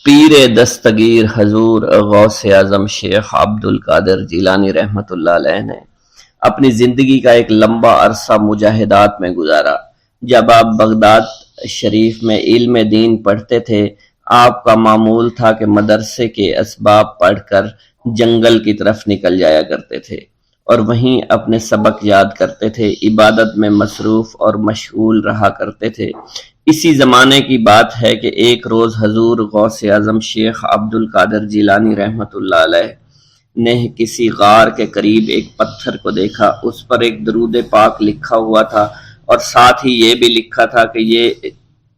پیر دستگیر حضور غوث اعظم شیخ عبد القادر جیلانی رحمۃ اللہ علیہ نے اپنی زندگی کا ایک لمبا عرصہ مجاہدات میں گزارا۔ جب آپ بغداد شریف میں علم دین پڑھتے تھے، آپ کا معمول تھا کہ مدرسے کے اسباب پڑھ کر جنگل کی طرف نکل جایا کرتے تھے اور وہیں اپنے سبق یاد کرتے تھے، عبادت میں مصروف اور مشغول رہا کرتے تھے۔ اسی زمانے کی بات ہے کہ ایک روز حضور غوث اعظم شیخ عبد القادر جیلانی رحمۃ اللہ علیہ نے کسی غار کے قریب ایک پتھر کو دیکھا۔ اس پر ایک درود پاک لکھا ہوا تھا اور ساتھ ہی یہ بھی لکھا تھا کہ یہ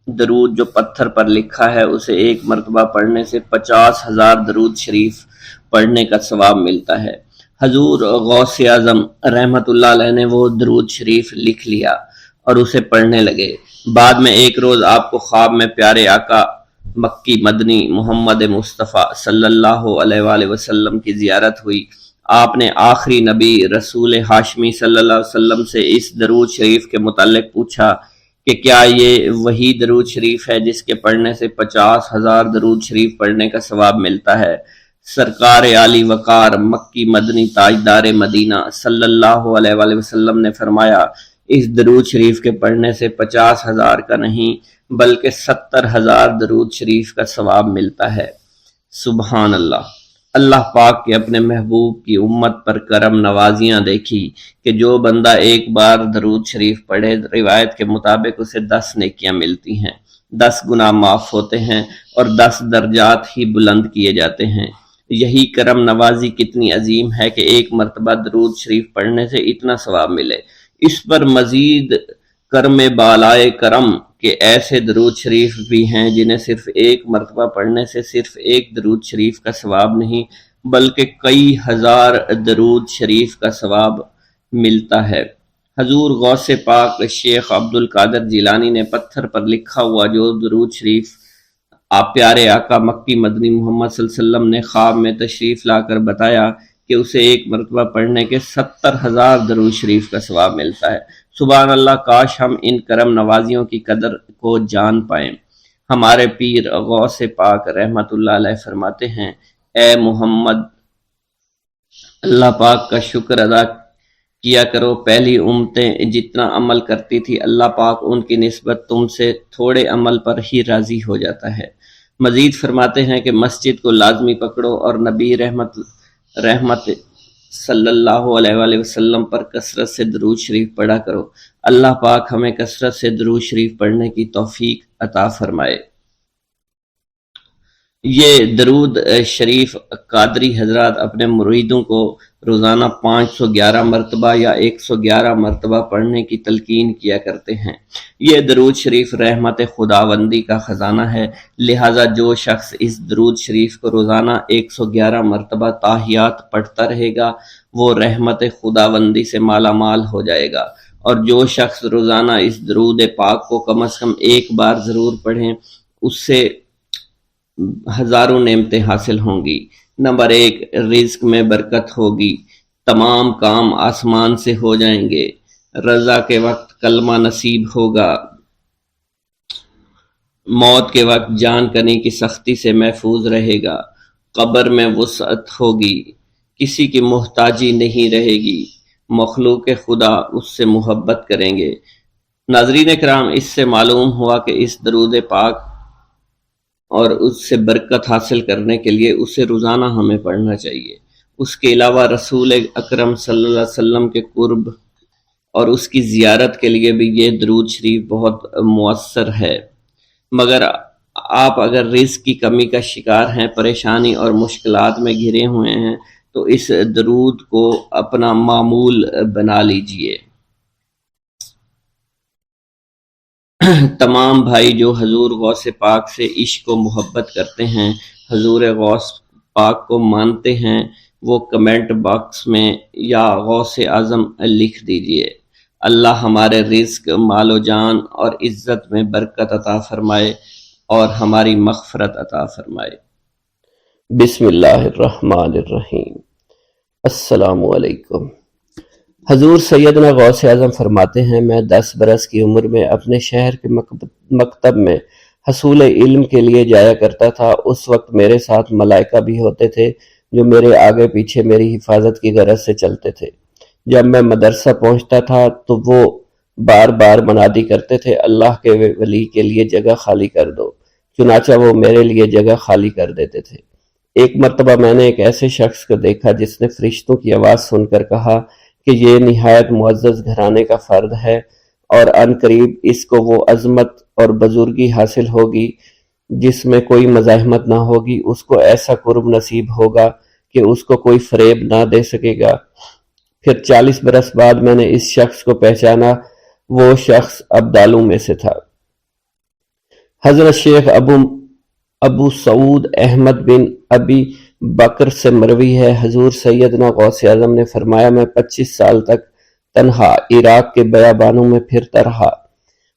درود جو پتھر پر لکھا ہے اسے ایک مرتبہ پڑھنے سے 50,000 درود شریف پڑھنے کا ثواب ملتا ہے۔ حضور غوث اعظم رحمۃ اللہ علیہ نے وہ درود شریف لکھ لیا اور اسے پڑھنے لگے۔ بعد میں ایک روز آپ کو خواب میں پیارے آقا مکی مدنی محمد مصطفیٰ صلی اللہ علیہ وآلہ وسلم کی زیارت ہوئی۔ آپ نے آخری نبی رسول ہاشمی صلی اللہ علیہ وسلم سے اس درود شریف کے متعلق پوچھا کہ کیا یہ وہی درود شریف ہے جس کے پڑھنے سے 50,000 درود شریف پڑھنے کا ثواب ملتا ہے؟ سرکار عالی وقار مکی مدنی تاجدار مدینہ صلی اللہ علیہ وآلہ وسلم نے فرمایا، اس درود شریف کے پڑھنے سے 50,000 کا نہیں بلکہ 70,000 درود شریف کا ثواب ملتا ہے۔ سبحان اللہ۔ اللہ پاک کے اپنے محبوب کی امت پر کرم نوازیاں دیکھی کہ جو بندہ ایک بار درود شریف پڑھے، روایت کے مطابق اسے 10 نیکیاں ملتی ہیں، 10 گناہ معاف ہوتے ہیں اور 10 درجات ہی بلند کیے جاتے ہیں۔ یہی کرم نوازی کتنی عظیم ہے کہ ایک مرتبہ درود شریف پڑھنے سے اتنا ثواب ملے۔ اس پر مزید کرم بالائے کرم کہ ایسے درود شریف بھی ہیں جنہیں صرف ایک مرتبہ پڑھنے سے صرف ایک درود شریف کا ثواب نہیں بلکہ کئی ہزار درود شریف کا ثواب ملتا ہے۔ حضور غوث پاک شیخ عبد القادر جیلانی نے پتھر پر لکھا ہوا جو درود شریف آپ پیارے آقا مکی مدنی محمد صلی اللہ علیہ وسلم نے خواب میں تشریف لا کر بتایا کہ اسے ایک مرتبہ پڑھنے کے 70,000 درود شریف کا ثواب ملتا ہے۔ سبحان اللہ، کاش ہم ان کرم نوازیوں کی قدر کو جان پائیں۔ ہمارے پیر غوث پاک رحمت اللہ علیہ فرماتے ہیں، اے محمد، اللہ پاک کا شکر ادا کیا کرو، پہلی امتیں جتنا عمل کرتی تھی اللہ پاک ان کی نسبت تم سے تھوڑے عمل پر ہی راضی ہو جاتا ہے۔ مزید فرماتے ہیں کہ مسجد کو لازمی پکڑو اور نبی رحمت صلی اللہ علیہ وآلہ وسلم پر کثرت سے درود شریف پڑھا کرو۔ اللہ پاک ہمیں کثرت سے درود شریف پڑھنے کی توفیق عطا فرمائے۔ یہ درود شریف قادری حضرات اپنے مریدوں کو روزانہ 511 مرتبہ یا 111 مرتبہ پڑھنے کی تلقین کیا کرتے ہیں۔ یہ درود شریف رحمت خداوندی کا خزانہ ہے، لہٰذا جو شخص اس درود شریف کو روزانہ 111 مرتبہ تاحیات پڑھتا رہے گا وہ رحمت خداوندی سے مالا مال ہو جائے گا، اور جو شخص روزانہ اس درود پاک کو کم از کم ایک بار ضرور پڑھیں اس سے ہزاروں نعمتیں حاصل ہوں گی۔ نمبر 1، رزق میں برکت ہوگی، تمام کام آسمان سے ہو جائیں گے، رضا کے وقت کلمہ نصیب ہوگا، موت کے وقت جان کنی کی سختی سے محفوظ رہے گا، قبر میں وسعت ہوگی، کسی کی محتاجی نہیں رہے گی، مخلوق خدا اس سے محبت کریں گے۔ ناظرین کرام، اس سے معلوم ہوا کہ اس درود پاک اور اس سے برکت حاصل کرنے کے لیے اسے روزانہ ہمیں پڑھنا چاہیے۔ اس کے علاوہ رسول اکرم صلی اللہ علیہ وسلم کے قرب اور اس کی زیارت کے لیے بھی یہ درود شریف بہت مؤثر ہے۔ مگر آپ اگر رزق کی کمی کا شکار ہیں، پریشانی اور مشکلات میں گھرے ہوئے ہیں تو اس درود کو اپنا معمول بنا لیجئے۔ تمام بھائی جو حضور غوث پاک سے عشق و محبت کرتے ہیں، حضور غوث پاک کو مانتے ہیں، وہ کمنٹ باکس میں یا غوث اعظم لکھ دیجئے۔ اللہ ہمارے رزق، مال و جان اور عزت میں برکت عطا فرمائے اور ہماری مغفرت عطا فرمائے۔ بسم اللہ الرحمن الرحیم۔ السلام علیکم۔ حضور سیدنا غوث اعظم فرماتے ہیں، میں 10 برس کی عمر میں اپنے شہر کے مکتب میں حصول علم کے لیے جایا کرتا تھا۔ اس وقت میرے ساتھ ملائکہ بھی ہوتے تھے جو میرے آگے پیچھے میری حفاظت کی غرض سے چلتے تھے۔ جب میں مدرسہ پہنچتا تھا تو وہ بار بار منادی کرتے تھے، اللہ کے ولی کے لیے جگہ خالی کر دو، چنانچہ وہ میرے لیے جگہ خالی کر دیتے تھے۔ ایک مرتبہ میں نے ایک ایسے شخص کو دیکھا جس نے فرشتوں کی آواز سن کر کہا کہ یہ نہایت معزز گھرانے کا فرد ہے اور عن قریب اس کو وہ عظمت اور بزرگی حاصل ہوگی جس میں کوئی مزاحمت نہ ہوگی، اس کو ایسا قرب نصیب ہوگا کہ اس کو کوئی فریب نہ دے سکے گا۔ پھر 40 برس بعد میں نے اس شخص کو پہچانا، وہ شخص ابدالوں میں سے تھا۔ حضرت شیخ ابو سعود احمد بن ابی بکر سے مروی ہے، حضور سیدنا غوث اعظم نے فرمایا، میں 25 سال تک تنہا عراق کے بیابانوں میں پھرتا رہا۔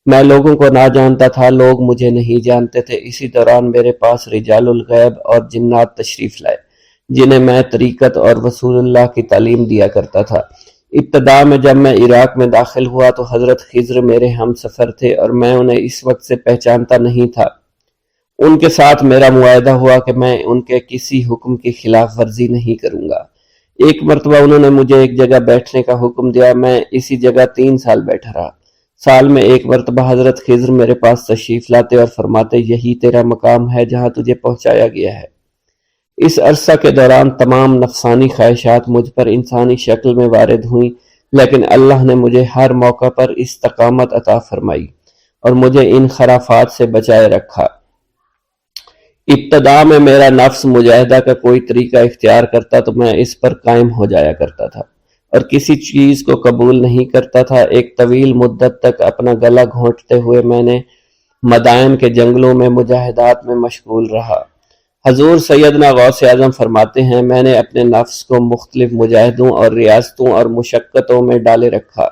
میں لوگوں کو نہ جانتا تھا، لوگ مجھے نہیں جانتے تھے۔ اسی دوران میرے پاس رجال الغیب اور جنات تشریف لائے جنہیں میں طریقت اور رسول اللہ کی تعلیم دیا کرتا تھا۔ ابتدا میں جب میں عراق میں داخل ہوا تو حضرت خضر میرے ہم سفر تھے اور میں انہیں اس وقت سے پہچانتا نہیں تھا۔ ان کے ساتھ میرا معاہدہ ہوا کہ میں ان کے کسی حکم کی خلاف ورزی نہیں کروں گا۔ ایک مرتبہ انہوں نے مجھے ایک جگہ بیٹھنے کا حکم دیا، میں اسی جگہ 3 سال بیٹھا رہا۔ سال میں ایک مرتبہ حضرت خضر میرے پاس تشریف لاتے اور فرماتے، یہی تیرا مقام ہے جہاں تجھے پہنچایا گیا ہے۔ اس عرصہ کے دوران تمام نفسانی خواہشات مجھ پر انسانی شکل میں وارد ہوئیں، لیکن اللہ نے مجھے ہر موقع پر استقامت عطا فرمائی اور مجھے ان خرافات سے بچائے رکھا۔ ابتدا میں میرا نفس مجاہدہ کا کوئی طریقہ اختیار کرتا تو میں اس پر قائم ہو جایا کرتا تھا اور کسی چیز کو قبول نہیں کرتا تھا۔ ایک طویل مدت تک اپنا گلا گھونٹتے ہوئے میں نے مدائن کے جنگلوں میں مجاہدات میں مشغول رہا۔ حضور سیدنا غوث اعظم فرماتے ہیں، میں نے اپنے نفس کو مختلف مجاہدوں اور ریاستوں اور مشقتوں میں ڈالے رکھا۔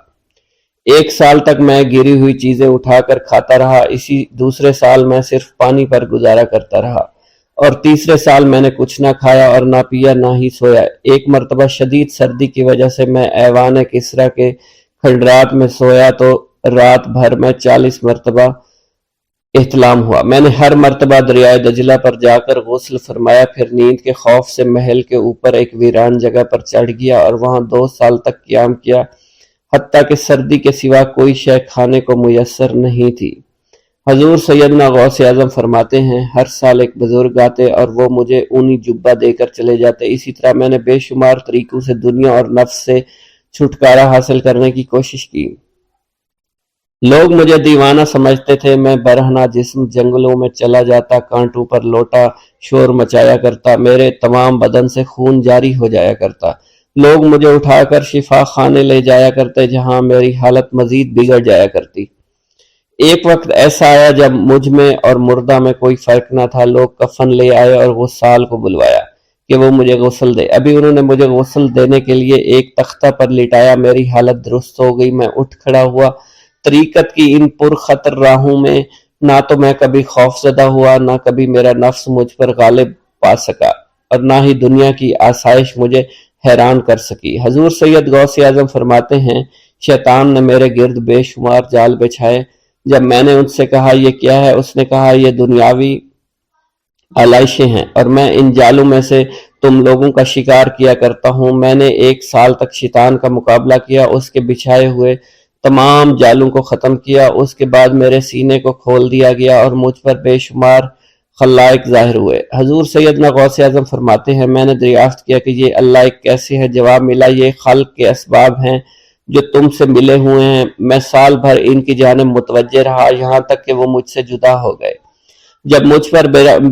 1 سال تک میں گری ہوئی چیزیں اٹھا کر کھاتا رہا، اسی دوسرے سال میں صرف پانی پر گزارا کرتا رہا اور تیسرے سال میں نے کچھ نہ کھایا اور نہ پیا نہ ہی سویا۔ ایک مرتبہ شدید سردی کی وجہ سے میں ایوان کسریٰ کے کھنڈرات میں سویا تو رات بھر میں 40 مرتبہ احتلام ہوا۔ میں نے ہر مرتبہ دریائے دجلہ پر جا کر غسل فرمایا، پھر نیند کے خوف سے محل کے اوپر ایک ویران جگہ پر چڑھ گیا اور وہاں 2 سال تک قیام کیا، حتیٰ کہ سردی کے سوا کوئی شے کھانے کو میسر نہیں تھی۔ حضور سیدنا غوث اعظم فرماتے ہیں، ہر سال ایک بزرگ آتے اور وہ مجھے اونی جبہ دے کر چلے جاتے۔ اسی طرح میں نے بے شمار طریقوں سے دنیا اور نفس سے چھٹکارا حاصل کرنے کی کوشش کی۔ لوگ مجھے دیوانہ سمجھتے تھے، میں برہنہ جسم جنگلوں میں چلا جاتا، کانٹوں پر لوٹا شور مچایا کرتا، میرے تمام بدن سے خون جاری ہو جایا کرتا۔ لوگ مجھے اٹھا کر شفا خانے لے جایا کرتے جہاں میری حالت مزید بگڑ جایا کرتی۔ ایک وقت ایسا آیا جب مجھ میں اور مردہ میں کوئی فرق نہ تھا۔ لوگ کفن لے آئے اور غسال کو بلوایا کہ وہ مجھے غسل دے۔ ابھی انہوں نے مجھے غسل دینے کے لیے ایک تختہ پر لٹایا، میری حالت درست ہو گئی، میں اٹھ کھڑا ہوا۔ طریقت کی ان پرخطر راہوں میں نہ تو میں کبھی خوف زدہ ہوا، نہ کبھی میرا نفس مجھ پر غالب پا سکا اور نہ ہی دنیا کی آسائش مجھے حیران کر سکی۔ حضور سید غوث اعظم فرماتے ہیں، شیطان نے میرے گرد بے شمار جال بچھائے۔ جب میں نے ان سے کہا یہ کیا ہے، اس نے کہا یہ دنیاوی آلائشیں ہیں اور میں ان جالوں میں سے تم لوگوں کا شکار کیا کرتا ہوں۔ میں نے 1 سال تک شیطان کا مقابلہ کیا، اس کے بچھائے ہوئے تمام جالوں کو ختم کیا۔ اس کے بعد میرے سینے کو کھول دیا گیا اور مجھ پر بے شمار خلائق ظاہر ہوئے۔ حضور سیدنا غوث اعظم فرماتے ہیں، میں نے دریافت کیا کہ یہ اللہ ایک کیسے ہے؟ جواب ملا، یہ خلق کے اسباب ہیں جو تم سے ملے ہوئے ہیں۔ میں سال بھر ان کی جانب متوجہ رہا یہاں تک کہ وہ مجھ سے جدا ہو گئے۔ جب مجھ پر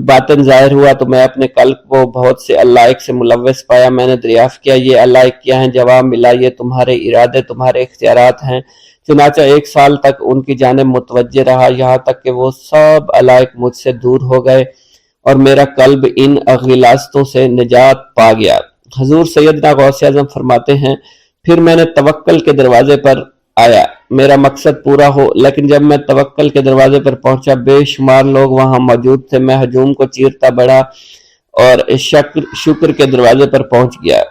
باطن ظاہر ہوا تو میں اپنے قلب کو بہت سے علائق سے ملوث پایا۔ میں نے دریافت کیا یہ علائق کیا ہیں؟ جواب ملا، یہ تمہارے ارادے، تمہارے اختیارات ہیں۔ چنانچہ 1 سال تک ان کی جانب متوجہ رہا یہاں تک کہ وہ سب علائق مجھ سے دور ہو گئے اور میرا قلب ان غلاظتوں سے نجات پا گیا۔ حضور سیدنا غوث اعظم فرماتے ہیں، پھر میں نے توکل کے دروازے پر آیا، میرا مقصد پورا ہو، لیکن جب میں توکل کے دروازے پر پہنچا بے شمار لوگ وہاں موجود تھے۔ میں ہجوم کو چیرتا بڑھا اور شکر کے دروازے پر پہنچ گیا،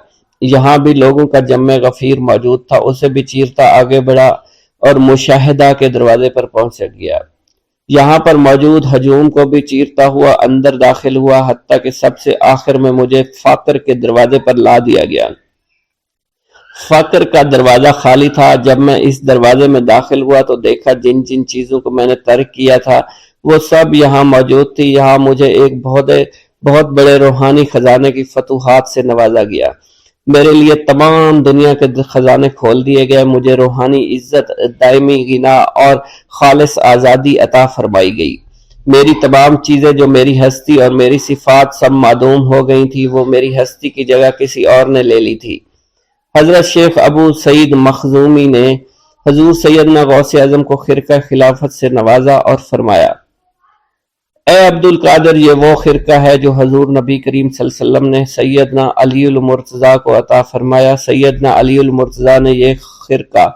یہاں بھی لوگوں کا جمع غفیر موجود تھا، اسے بھی چیرتا آگے بڑھا اور مشاہدہ کے دروازے پر پہنچ گیا۔ یہاں پر موجود ہجوم کو بھی چیرتا ہوا اندر داخل ہوا، حتیٰ کہ سب سے آخر میں مجھے فاقر کے دروازے پر لا دیا گیا۔ فاقر کا دروازہ خالی تھا۔ جب میں اس دروازے میں داخل ہوا تو دیکھا جن جن چیزوں کو میں نے ترک کیا تھا وہ سب یہاں موجود تھی۔ یہاں مجھے ایک بہت بڑے روحانی خزانے کی فتوحات سے نوازا گیا۔ میرے لیے تمام دنیا کے خزانے کھول دیے گئے۔ مجھے روحانی عزت، دائمی غنا اور خالص آزادی عطا فرمائی گئی۔ میری تمام چیزیں جو میری ہستی اور میری صفات سب معدوم ہو گئی تھی، وہ میری ہستی کی جگہ کسی اور نے لے لی تھی۔ حضرت شیخ ابو سعید مخزومی نے حضور سیدنا غوث اعظم کو خرقہ خلافت سے نوازا اور فرمایا: اے عبد القادر، یہ وہ خرقہ ہے جو حضور نبی کریم صلی اللہ علیہ وسلم نے سیدنا علی المرتضیٰ کو عطا فرمایا۔ سیدنا علی المرتضیٰ نے یہ خرقہ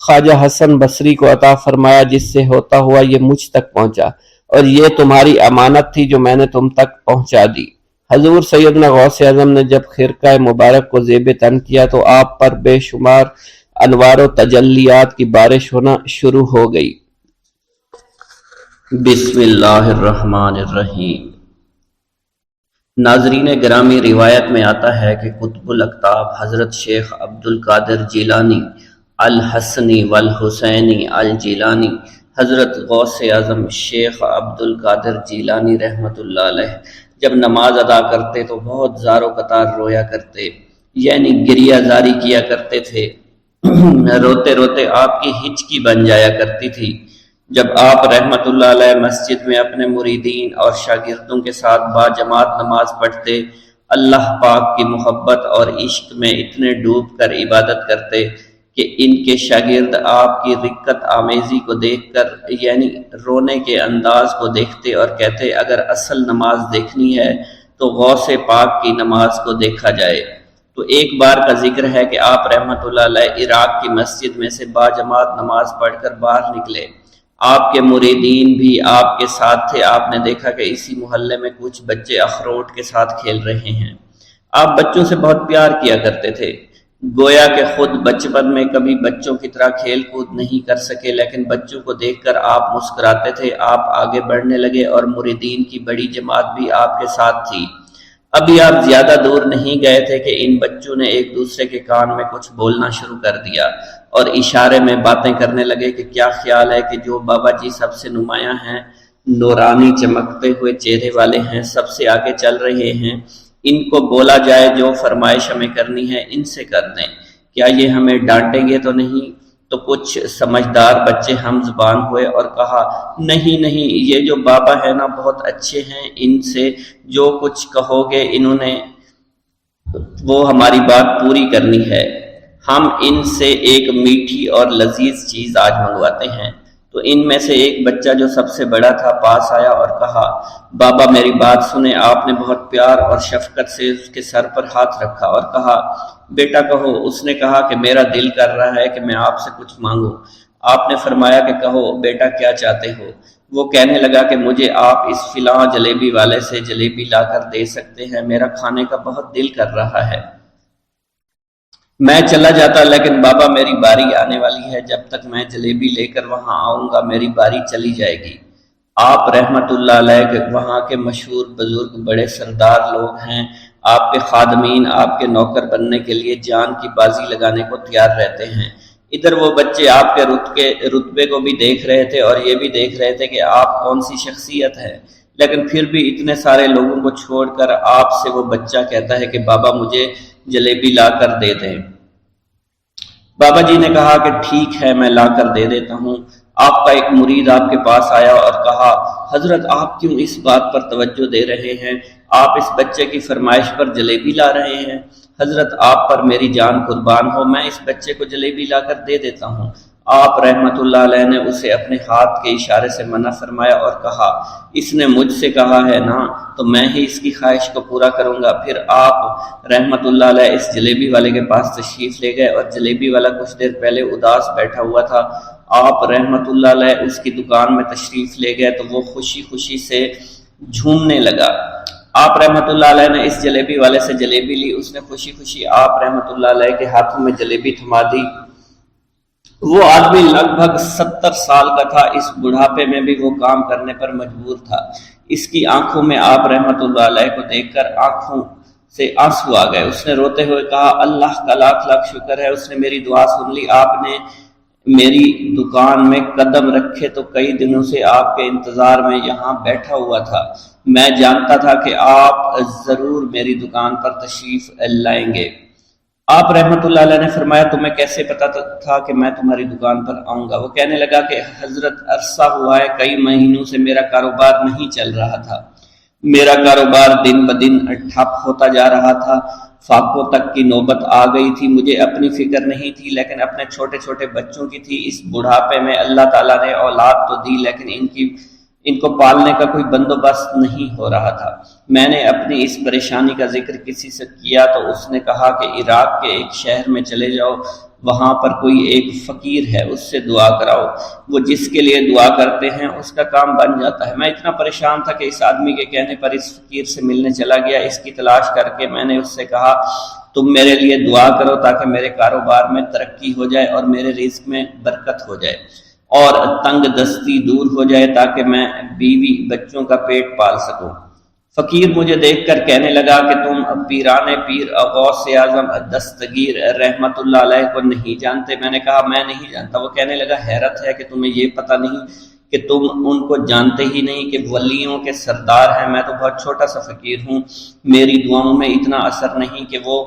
خواجہ حسن بصری کو عطا فرمایا، جس سے ہوتا ہوا یہ مجھ تک پہنچا، اور یہ تمہاری امانت تھی جو میں نے تم تک پہنچا دی۔ حضور سیدنا غوث اعظم نے جب خرقہ مبارک کو زیب تن کیا تو آپ پر بے شمار انوار و تجلیات کی بارش ہونا شروع ہو گئی۔ بسم اللہ الرحمن الرحیم۔ ناظرین گرامی، روایت میں آتا ہے کہ قطب الاقطاب حضرت شیخ عبد القادر جیلانی الحسنی والحسینی الجیلانی، حضرت غوث اعظم شیخ عبد القادر جیلانی رحمۃ اللہ علیہ جب نماز ادا کرتے تو بہت زار و قطار رویا کرتے، یعنی گریہ زاری کیا کرتے تھے۔ روتے روتے آپ کی ہچکی بن جایا کرتی تھی۔ جب آپ رحمت اللہ علیہ مسجد میں اپنے مریدین اور شاگردوں کے ساتھ باجماعت نماز پڑھتے، اللہ پاک کی محبت اور عشق میں اتنے ڈوب کر عبادت کرتے کہ ان کے شاگرد آپ کی رقت آمیزی کو دیکھ کر، یعنی رونے کے انداز کو دیکھتے اور کہتے: اگر اصل نماز دیکھنی ہے تو غوث پاک کی نماز کو دیکھا جائے۔ تو ایک بار کا ذکر ہے کہ آپ رحمت اللہ علیہ عراق کی مسجد میں سے باجماعت نماز پڑھ کر باہر نکلے۔ آپ کے مریدین بھی آپ کے ساتھ تھے۔ آپ نے دیکھا کہ اسی محلے میں کچھ بچے اخروٹ کے ساتھ کھیل رہے ہیں۔ آپ بچوں سے بہت پیار کیا کرتے تھے، گویا کہ خود بچپن میں کبھی بچوں کی طرح کھیل کود نہیں کر سکے، لیکن بچوں کو دیکھ کر آپ مسکراتے تھے۔ آپ آگے بڑھنے لگے اور مریدین کی بڑی جماعت بھی آپ کے ساتھ تھی۔ ابھی آپ زیادہ دور نہیں گئے تھے کہ ان بچوں نے ایک دوسرے کے کان میں کچھ بولنا شروع کر دیا اور اشارے میں باتیں کرنے لگے کہ کیا خیال ہے کہ جو بابا جی سب سے نمایاں ہیں، نورانی چمکتے ہوئے چہرے والے ہیں، سب سے آگے چل رہے ہیں، ان کو بولا جائے جو فرمائش ہمیں کرنی ہے ان سے کر دیں، کیا یہ ہمیں ڈانٹیں گے تو نہیں؟ تو کچھ سمجھدار بچے ہم زبان ہوئے اور کہا: نہیں نہیں، یہ جو بابا ہے نا بہت اچھے ہیں، ان سے جو کچھ کہو گے انہوں نے وہ ہماری بات پوری کرنی ہے، ہم ان سے ایک میٹھی اور لذیذ چیز آج منگواتے ہیں۔ تو ان میں سے ایک بچہ جو سب سے بڑا تھا پاس آیا اور کہا: بابا میری بات سنیں۔ آپ نے بہت پیار اور شفقت سے اس کے سر پر ہاتھ رکھا اور کہا: بیٹا کہو۔ اس نے کہا کہ میرا دل کر رہا ہے کہ میں آپ سے کچھ مانگوں۔ آپ نے فرمایا کہ کہو بیٹا کیا چاہتے ہو؟ وہ کہنے لگا کہ مجھے آپ اس فلاں جلیبی والے سے جلیبی لا کر دے سکتے ہیں، میرا کھانے کا بہت دل کر رہا ہے۔ میں چلا جاتا، لیکن بابا میری باری آنے والی ہے، جب تک میں جلیبی لے کر وہاں آؤں گا میری باری چلی جائے گی۔ آپ رحمت اللہ علیہ کے وہاں کے مشہور بزرگ بڑے سردار لوگ ہیں، آپ کے خادمین آپ کے نوکر بننے کے لیے جان کی بازی لگانے کو تیار رہتے ہیں۔ ادھر وہ بچے آپ کے رتبے کو بھی دیکھ رہے تھے اور یہ بھی دیکھ رہے تھے کہ آپ کون سی شخصیت ہے، لیکن پھر بھی اتنے سارے لوگوں کو چھوڑ کر آپ سے وہ بچہ کہتا ہے کہ بابا مجھے جلیبی لا کر دے دیں۔ بابا جی نے کہا کہ ٹھیک ہے میں لا کر دے دیتا ہوں۔ آپ کا ایک مرید آپ کے پاس آیا اور کہا: حضرت آپ کیوں اس بات پر توجہ دے رہے ہیں؟ آپ اس بچے کی فرمائش پر جلیبی لا رہے ہیں۔ حضرت آپ پر میری جان قربان ہو، میں اس بچے کو جلیبی لا کر دے دیتا ہوں۔ آپ رحمت اللہ علیہ نے اسے اپنے ہاتھ کے اشارے سے منع فرمایا اور کہا: اس نے مجھ سے کہا ہے نا تو میں ہی اس کی خواہش کو پورا کروں گا۔ پھر آپ رحمت اللہ علیہ اس جلیبی والے کے پاس تشریف لے گئے اور جلیبی والا کچھ دیر پہلے اداس بیٹھا ہوا تھا۔ آپ رحمت اللہ علیہ اس کی دکان میں تشریف لے گئے تو وہ خوشی خوشی سے جھومنے لگا۔ آپ رحمت اللہ علیہ نے اس جلیبی والے سے جلیبی لی، اس نے خوشی خوشی آپ رحمت اللہ علیہ کے ہاتھوں میں جلیبی تھما دی وہ آدمی لگ بھگ 70 سال کا تھا، اس بڑھاپے میں بھی وہ کام کرنے پر مجبور تھا۔ اس کی آنکھوں میں آپ رحمت اللہ علیہ کو دیکھ کر آنکھوں سے آنسو آ گئے۔ اس نے روتے ہوئے کہا، اللہ کا لاکھ لاکھ شکر ہے، اس نے میری دعا سن لی۔ آپ نے میری دکان میں قدم رکھے تو کئی دنوں سے آپ کے انتظار میں یہاں بیٹھا ہوا تھا۔ میں جانتا تھا کہ آپ ضرور میری دکان پر تشریف لائیں گے۔ آپ رحمت اللہ علیہ نے فرمایا، تمہیں کیسے پتا تھا کہ میں تمہاری دکان پر آؤں گا؟ وہ کہنے لگا کہ حضرت عرصہ ہوا ہے، کئی مہینوں سے میرا کاروبار نہیں چل رہا تھا۔ میرا کاروبار دن بدن ٹھپ ہوتا جا رہا تھا، فاقوں تک کی نوبت آ گئی تھی۔ مجھے اپنی فکر نہیں تھی لیکن اپنے چھوٹے چھوٹے بچوں کی تھی۔ اس بڑھاپے میں اللہ تعالیٰ نے اولاد تو دی لیکن ان کو پالنے کا کوئی بندوبست نہیں ہو رہا تھا۔ میں نے اپنی اس پریشانی کا ذکر کسی سے کیا تو اس نے کہا کہ عراق کے ایک شہر میں چلے جاؤ، وہاں پر کوئی ایک فقیر ہے، اس سے دعا کراؤ، وہ جس کے لیے دعا کرتے ہیں اس کا کام بن جاتا ہے۔ میں اتنا پریشان تھا کہ اس آدمی کے کہنے پر اس فقیر سے ملنے چلا گیا۔ اس کی تلاش کر کے میں نے اس سے کہا، تم میرے لیے دعا کرو تاکہ میرے کاروبار میں ترقی ہو جائے اور میرے رزق میں برکت ہو جائے اور تنگ دستی دور ہو جائے تاکہ میں بیوی بچوں کا پیٹ پال سکوں۔ فقیر مجھے دیکھ کر کہنے لگا کہ تم پیرانے پیر غوث اعظم دستگیر رحمت اللہ علیہ کو نہیں جانتے؟ میں نے کہا میں نہیں جانتا۔ وہ کہنے لگا، حیرت ہے کہ تمہیں یہ پتہ نہیں کہ تم ان کو جانتے ہی نہیں کہ ولیوں کے سردار ہیں۔ میں تو بہت چھوٹا سا فقیر ہوں، میری دعاؤں میں اتنا اثر نہیں کہ وہ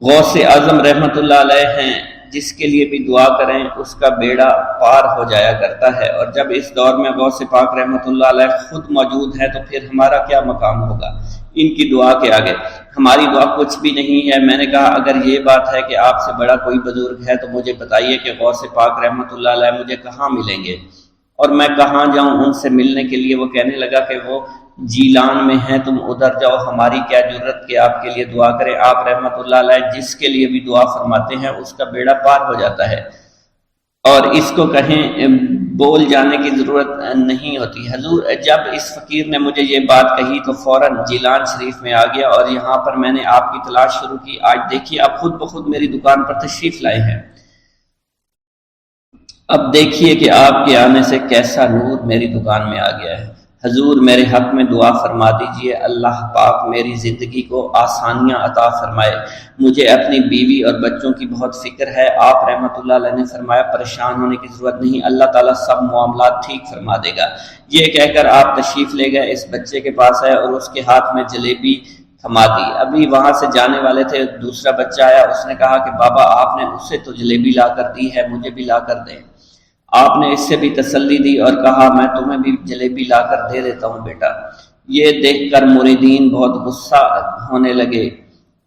غوث اعظم رحمت اللہ علیہ ہیں، جس کے لیے بھی دعا کریں اس کا بیڑا پار ہو جایا کرتا ہے۔ اور جب اس دور میں غوث پاک رحمت اللہ علیہ خود موجود ہے تو پھر ہمارا کیا مقام ہوگا ان کی دعا کے آگے؟ ہماری دعا کچھ بھی نہیں ہے۔ میں نے کہا، اگر یہ بات ہے کہ آپ سے بڑا کوئی بزرگ ہے تو مجھے بتائیے کہ غوث پاک رحمت اللہ علیہ مجھے کہاں ملیں گے اور میں کہاں جاؤں ان سے ملنے کے لیے؟ وہ کہنے لگا کہ وہ جیلان میں ہیں، تم ادھر جاؤ، ہماری کیا جرت کہ آپ کے لیے دعا کریں۔ آپ رحمت اللہ علیہ جس کے لیے بھی دعا فرماتے ہیں اس کا بیڑا پار ہو جاتا ہے اور اس کو کہیں بول جانے کی ضرورت نہیں ہوتی۔ حضور جب اس فقیر نے مجھے یہ بات کہی تو فوراً جیلان شریف میں آ گیا اور یہاں پر میں نے آپ کی تلاش شروع کی۔ آج دیکھیے آپ خود بخود میری دکان پر تشریف لائے ہیں۔ اب دیکھیے کہ آپ کے آنے سے کیسا نور میری دکان میں آ گیا ہے۔ حضور میرے حق میں دعا فرما دیجئے، اللہ پاک میری زندگی کو آسانیاں عطا فرمائے۔ مجھے اپنی بیوی اور بچوں کی بہت فکر ہے۔ آپ رحمت اللہ علیہ نے فرمایا، پریشان ہونے کی ضرورت نہیں، اللہ تعالیٰ سب معاملات ٹھیک فرما دے گا۔ یہ کہہ کر آپ تشریف لے گئے، اس بچے کے پاس آئے اور اس کے ہاتھ میں جلیبی تھما دی۔ ابھی وہاں سے جانے والے تھے، دوسرا بچہ آیا، اس نے کہا کہ بابا آپ نے اسے تو جلیبی لا کر دی ہے، مجھے بھی لا کر دیں۔ آپ نے اس سے بھی تسلی دی اور کہا میں تمہیں بھی جلیبی لا کر دے دیتا ہوں بیٹا۔ یہ دیکھ کر مریدین بہت غصہ ہونے لگے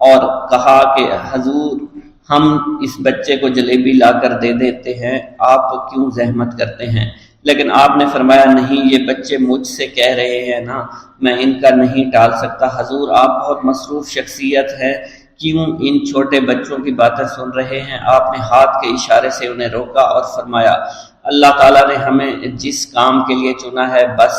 اور کہا کہ حضور ہم اس بچے کو جلیبی لا کر دے دیتے ہیں، آپ کیوں زحمت کرتے ہیں؟ لیکن آپ نے فرمایا نہیں، یہ بچے مجھ سے کہہ رہے ہیں نا، میں ان کا نہیں ٹال سکتا۔ حضور آپ بہت مصروف شخصیت ہے، کیوں ان چھوٹے بچوں کی باتیں سن رہے ہیں؟ آپ نے ہاتھ کے اشارے سے انہیں روکا اور فرمایا، اللہ تعالیٰ نے ہمیں جس کام کے لیے چنا ہے بس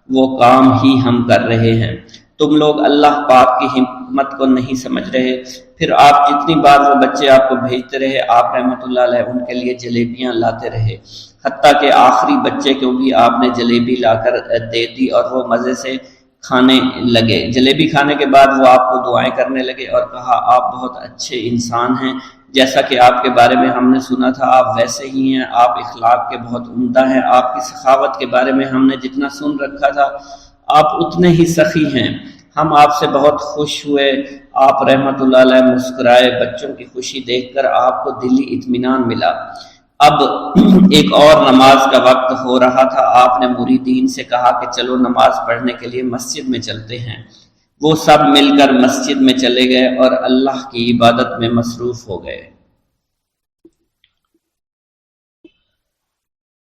وہ کام ہی ہم کر رہے ہیں، تم لوگ اللہ پاک کی حکمت کو نہیں سمجھ رہے۔ پھر آپ جتنی بار وہ بچے آپ کو بھیجتے رہے، آپ رحمت اللہ علیہ ان کے لیے جلیبیاں لاتے رہے، حتیٰ کہ آخری بچے کو بھی آپ نے جلیبی لا کر دے دی اور وہ مزے سے کھانے لگے۔ جلیبی کھانے کے بعد وہ آپ کو دعائیں کرنے لگے اور کہا آپ بہت اچھے انسان ہیں، جیسا کہ آپ کے بارے میں ہم نے سنا تھا آپ ویسے ہی ہیں، آپ اخلاق کے بہت عمدہ ہیں، آپ کی سخاوت کے بارے میں ہم نے جتنا سن رکھا تھا آپ اتنے ہی سخی ہیں، ہم آپ سے بہت خوش ہوئے۔ آپ رحمت اللہ علیہ مسکرائے، بچوں کی خوشی دیکھ کر آپ کو دلی اطمینان ملا۔ اب ایک اور نماز کا وقت ہو رہا تھا، آپ نے مریدین سے کہا کہ چلو نماز پڑھنے کے لیے مسجد میں چلتے ہیں۔ وہ سب مل کر مسجد میں چلے گئے اور اللہ کی عبادت میں مصروف ہو گئے۔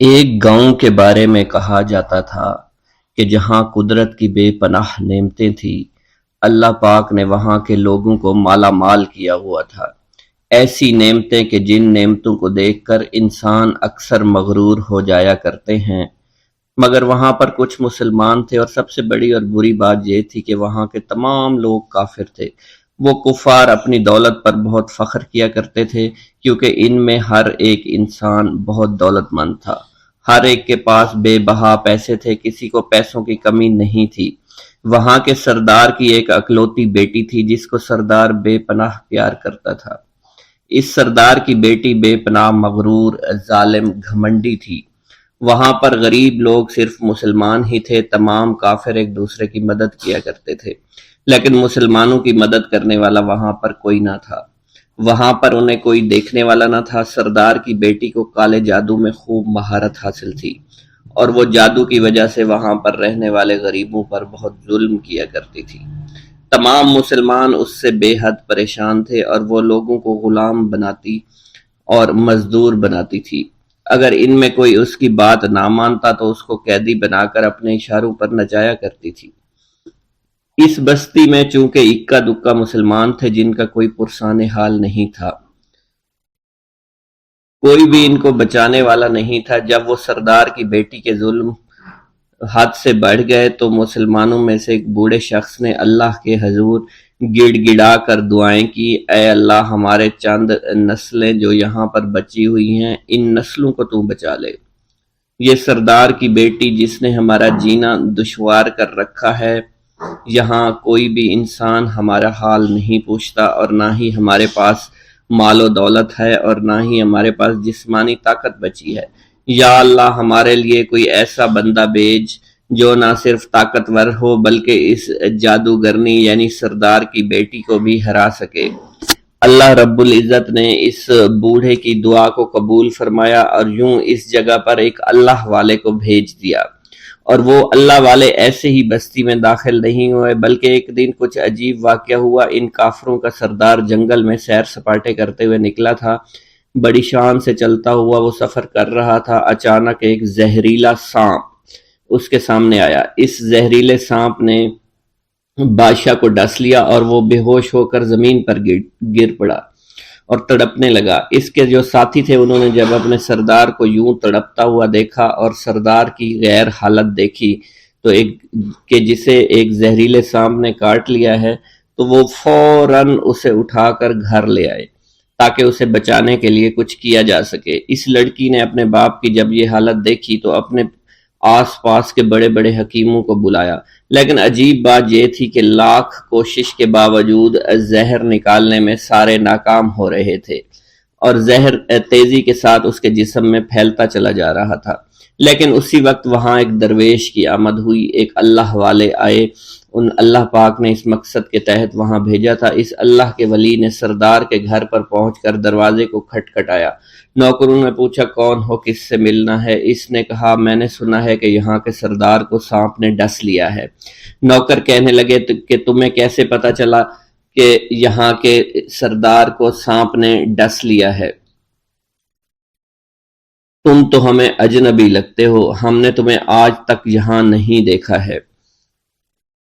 ایک گاؤں کے بارے میں کہا جاتا تھا کہ جہاں قدرت کی بے پناہ نعمتیں تھیں، اللہ پاک نے وہاں کے لوگوں کو مالا مال کیا ہوا تھا۔ ایسی نعمتیں کہ جن نعمتوں کو دیکھ کر انسان اکثر مغرور ہو جایا کرتے ہیں، مگر وہاں پر کچھ مسلمان تھے اور سب سے بڑی اور بری بات یہ تھی کہ وہاں کے تمام لوگ کافر تھے۔ وہ کفار اپنی دولت پر بہت فخر کیا کرتے تھے کیونکہ ان میں ہر ایک انسان بہت دولت مند تھا، ہر ایک کے پاس بے بہا پیسے تھے، کسی کو پیسوں کی کمی نہیں تھی۔ وہاں کے سردار کی ایک اکلوتی بیٹی تھی جس کو سردار بے پناہ پیار کرتا تھا۔ اس سردار کی بیٹی بے پناہ مغرور، ظالم، گھمنڈی تھی۔ وہاں پر غریب لوگ صرف مسلمان ہی تھے، تمام کافر ایک دوسرے کی مدد کیا کرتے تھے، لیکن مسلمانوں کی مدد کرنے والا وہاں پر کوئی نہ تھا۔ وہاں پر انہیں کوئی دیکھنے والا نہ تھا۔ سردار کی بیٹی کو کالے جادو میں خوب مہارت حاصل تھی اور وہ جادو کی وجہ سے وہاں پر رہنے والے غریبوں پر بہت ظلم کیا کرتی تھی۔ تمام مسلمان اس سے بے حد پریشان تھے اور وہ لوگوں کو غلام بناتی اور مزدور بناتی تھی۔ اگر ان میں کوئی اس کی بات نہ مانتا تو اس کو قیدی بنا کر اپنے اشاروں پر نچایا کرتی تھی۔ اس بستی میں چونکہ اکا دکا مسلمان تھے جن کا کوئی پرسان حال نہیں تھا، کوئی بھی ان کو بچانے والا نہیں تھا۔ جب وہ سردار کی بیٹی کے ظلم حد سے بڑھ گئے تو مسلمانوں میں سے ایک بوڑھے شخص نے اللہ کے حضور گڑ گڑا کر دعائیں کی، اے اللہ ہمارے چند نسلیں جو یہاں پر بچی ہوئی ہیں، ان نسلوں کو تو بچا لے۔ یہ سردار کی بیٹی جس نے ہمارا جینا دشوار کر رکھا ہے، یہاں کوئی بھی انسان ہمارا حال نہیں پوچھتا اور نہ ہی ہمارے پاس مال و دولت ہے اور نہ ہی ہمارے پاس جسمانی طاقت بچی ہے۔ یا اللہ ہمارے لیے کوئی ایسا بندہ بھیج جو نہ صرف طاقتور ہو بلکہ اس جادوگرنی یعنی سردار کی بیٹی کو بھی ہرا سکے۔ اللہ رب العزت نے اس بوڑھے کی دعا کو قبول فرمایا اور یوں اس جگہ پر ایک اللہ والے کو بھیج دیا، اور وہ اللہ والے ایسے ہی بستی میں داخل نہیں ہوئے بلکہ ایک دن کچھ عجیب واقعہ ہوا۔ ان کافروں کا سردار جنگل میں سیر سپاٹے کرتے ہوئے نکلا تھا، بڑی شان سے چلتا ہوا وہ سفر کر رہا تھا۔ اچانک ایک زہریلا سانپ اس کے سامنے آیا۔ اس زہریلے سانپ نے بادشاہ کو ڈس لیا اور وہ بے ہوش ہو کر زمین پر گر پڑا اور تڑپنے لگا۔ اس کے جو ساتھی تھے انہوں نے جب اپنے سردار کو یوں تڑپتا ہوا دیکھا اور سردار کی غیر حالت دیکھی تو کہ جسے ایک زہریلے سانپ نے کاٹ لیا ہے، تو وہ فوراً اسے اٹھا کر گھر لے آئے تاکہ اسے بچانے کے لیے کچھ کیا جا سکے۔ اس لڑکی نے اپنے باپ کی جب یہ حالت دیکھی تو اپنے آس پاس کے بڑے بڑے حکیموں کو بلایا، لیکن عجیب بات یہ تھی کہ لاکھ کوشش کے باوجود زہر نکالنے میں سارے ناکام ہو رہے تھے اور زہر تیزی کے ساتھ اس کے جسم میں پھیلتا چلا جا رہا تھا۔ لیکن اسی وقت وہاں ایک درویش کی آمد ہوئی، ایک اللہ والے آئے، ان اللہ پاک نے اس مقصد کے تحت وہاں بھیجا تھا۔ اس اللہ کے ولی نے سردار کے گھر پر پہنچ کر دروازے کو کھٹکھٹایا۔ نوکروں نے پوچھا کون ہو، کس سے ملنا ہے؟ اس نے کہا میں نے سنا ہے کہ یہاں کے سردار کو سانپ نے ڈس لیا ہے۔ نوکر کہنے لگے کہ تمہیں کیسے پتا چلا کہ یہاں کے سردار کو سانپ نے ڈس لیا ہے؟ تم تو ہمیں اجنبی لگتے ہو، ہم نے تمہیں آج تک یہاں نہیں دیکھا ہے۔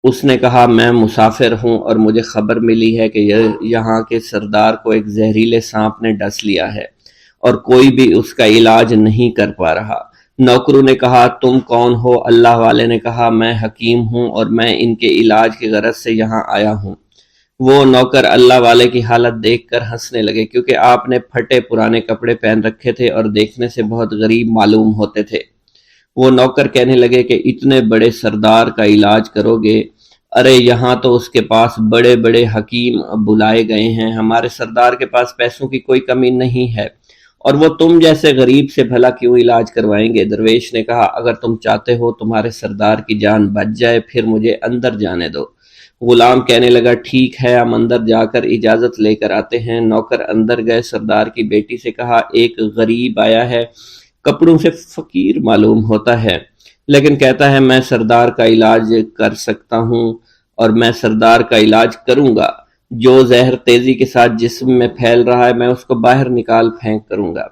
اس نے کہا میں مسافر ہوں اور مجھے خبر ملی ہے کہ یہاں کے سردار کو ایک زہریلے سانپ نے ڈس لیا ہے اور کوئی بھی اس کا علاج نہیں کر پا رہا۔ نوکروں نے کہا تم کون ہو؟ اللہ والے نے کہا میں حکیم ہوں اور میں ان کے علاج کی غرض سے یہاں آیا ہوں۔ وہ نوکر اللہ والے کی حالت دیکھ کر ہنسنے لگے کیونکہ آپ نے پھٹے پرانے کپڑے پہن رکھے تھے اور دیکھنے سے بہت غریب معلوم ہوتے تھے۔ وہ نوکر کہنے لگے کہ اتنے بڑے سردار کا علاج کرو گے؟ ارے یہاں تو اس کے پاس بڑے بڑے حکیم بلائے گئے ہیں، ہمارے سردار کے پاس پیسوں کی کوئی کمی نہیں ہے، اور وہ تم جیسے غریب سے بھلا کیوں علاج کروائیں گے؟ درویش نے کہا اگر تم چاہتے ہو تمہارے سردار کی جان بچ جائے پھر مجھے اندر جانے دو۔ غلام کہنے لگا ٹھیک ہے ہم اندر جا کر اجازت لے کر آتے ہیں۔ نوکر اندر گئے، سردار کی بیٹی سے کہا ایک غریب آیا ہے، کپڑوں سے فقیر معلوم ہوتا ہے لیکن کہتا ہے میں سردار کا علاج کر سکتا ہوں اور میں سردار کا علاج کروں گا۔ جو زہر تیزی کے ساتھ جسم میں پھیل رہا ہے میں اس کو باہر نکال پھینک کروں گا۔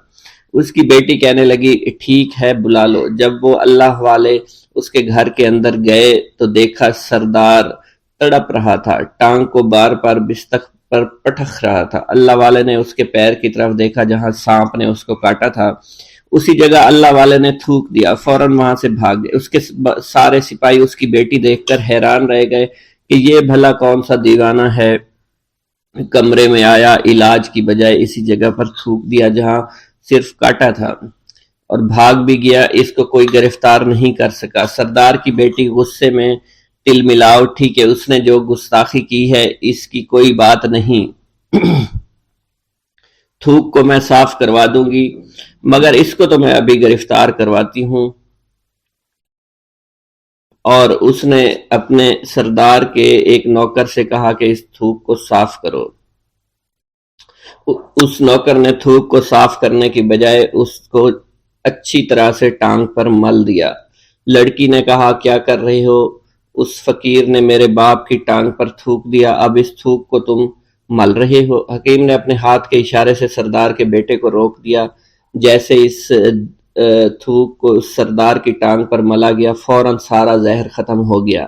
اس کی بیٹی کہنے لگی ٹھیک ہے بلا لو۔ جب وہ اللہ والے اس کے گھر کے اندر گئے تو دیکھا سردار تڑپ رہا تھا، ٹانگ کو بار بار بستر پر پٹخ رہا تھا۔ اللہ والے نے اس کے پیر کی طرف دیکھا جہاں سانپ نے اس کو کاٹا تھا، اسی جگہ اللہ والے نے تھوک دیا، فوراً وہاں سے بھاگ گئے۔ اس کے سارے سپاہی اس کی بیٹی دیکھ کر حیران رہ گئے کہ یہ بھلا کون سا دیوانہ ہے کمرے میں آیا، علاج کی بجائے اسی جگہ پر تھوک دیا جہاں صرف کاٹا تھا، اور بھاگ بھی گیا۔ اس کو کوئی گرفتار نہیں کر سکا۔ سردار کی بیٹی غصے میں تل ملا اٹھی کہ اس نے جو گستاخی کی ہے اس کی کوئی بات نہیں، تھوک کو میں صاف کروا دوں گی، مگر اس کو تو میں ابھی گرفتار کرواتی ہوں۔ اور اس نے اپنے سردار کے ایک نوکر سے کہا کہ اس تھوک کو صاف کرو۔ اس نوکر نے تھوک کو صاف کرنے کی بجائے اس کو اچھی طرح سے ٹانگ پر مل دیا۔ لڑکی نے کہا کیا کر رہے ہو؟ اس فقیر نے میرے باپ کی ٹانگ پر تھوک دیا، اب اس تھوک کو تم مل رہے ہو؟ حکیم نے اپنے ہاتھ کے اشارے سے سردار کے بیٹے کو روک دیا۔ جیسے اس تھوک کو سردار کی ٹانگ پر ملا گیا، فوراً سارا زہر ختم ہو گیا۔